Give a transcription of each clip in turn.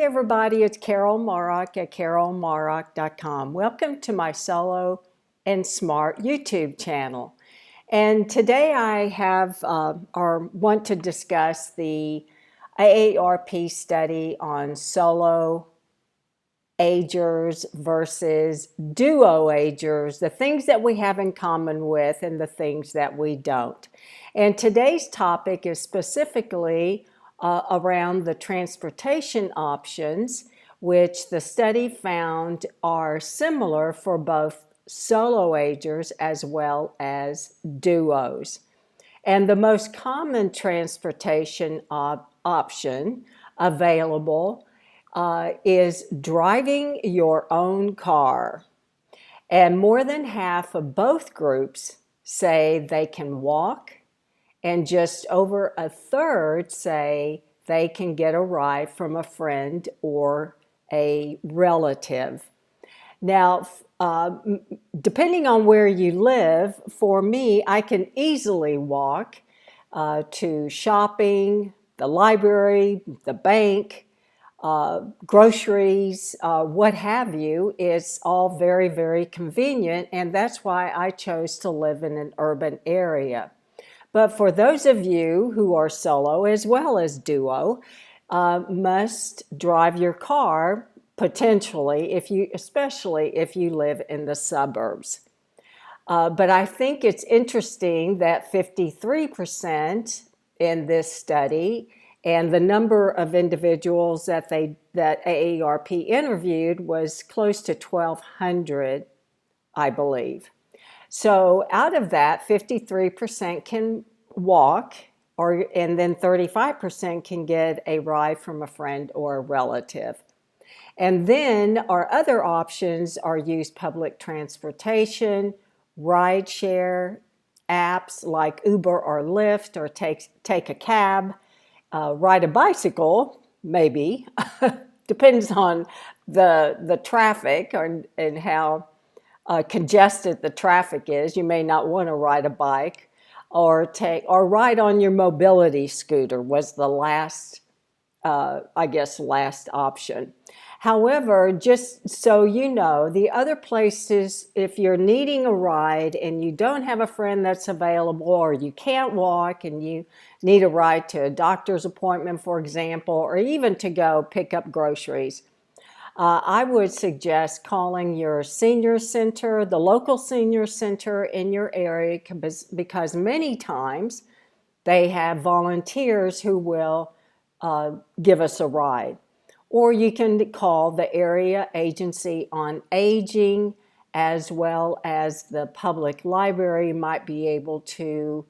everybody, it's Carol Marak at carolmarak.com. Welcome to my Solo and Smart YouTube channel. And today I have or want to discuss the AARP study on solo agers versus duo agers, the things that we have in common with and the things that we don't. And today's topic is specifically around the transportation options, which the study found are similar for both solo agers as well as duos. And the most common transportation option available is driving your own car. And more than half of both groups say they can walk, and just over a third say they can get a ride from a friend or a relative. Now, depending on where you live, for me, I can easily walk to shopping, the library, the bank, groceries, what have you. It's all very, very convenient, and that's why I chose to live in an urban area. But for those of you who are solo as well as duo, must drive your car potentially, especially if you live in the suburbs. But I think it's interesting that 53% in this study, and the number of individuals that AARP interviewed was close to 1,200, I believe. So out of that, 53% can walk, and then 35% can get a ride from a friend or a relative. And then our other options are use public transportation, rideshare, apps like Uber or Lyft, or take a cab, ride a bicycle, maybe, depends on the traffic and how congested the traffic is. You may not want to ride a bike, or ride on your mobility scooter was the last option. However, just so you know, the other places, if you're needing a ride and you don't have a friend that's available, or you can't walk and you need a ride to a doctor's appointment, for example, or even to go pick up groceries, I would suggest calling your senior center, the local senior center in your area, because many times they have volunteers who will give us a ride. Or you can call the Area Agency on Aging, as well as the public library might be able to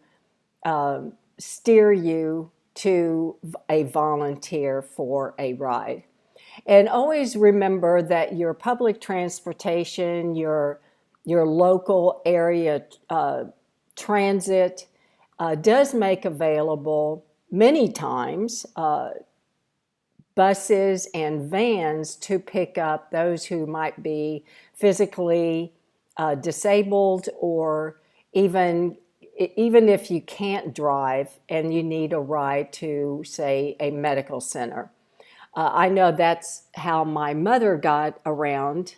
steer you to a volunteer for a ride. And always remember that your public transportation, your local area transit does make available many times buses and vans to pick up those who might be physically disabled, or even if you can't drive and you need a ride to, say, a medical center. I know that's how my mother got around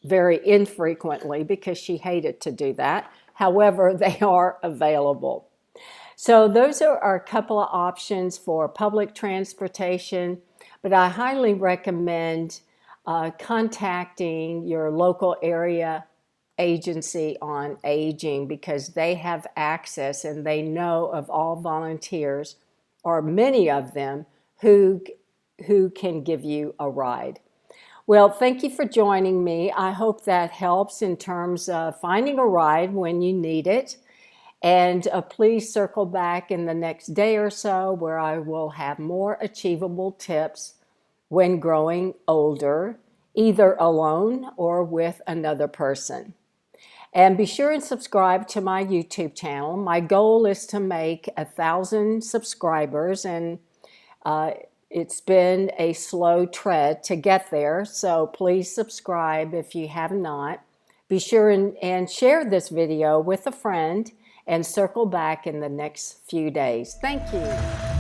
very infrequently, because she hated to do that. However, they are available. So those are a couple of options for public transportation, but I highly recommend contacting your local area agency on aging, because they have access and they know of all volunteers, or many of them, who can give you a ride. Well, thank you for joining me. I hope that helps in terms of finding a ride when you need it. And please circle back in the next day or so, where I will have more achievable tips when growing older, either alone or with another person. And be sure and subscribe to my YouTube channel. My goal is to make 1,000 subscribers, and it's been a slow tread to get there, so please subscribe if you have not. Be sure and share this video with a friend, and circle back in the next few days. Thank you.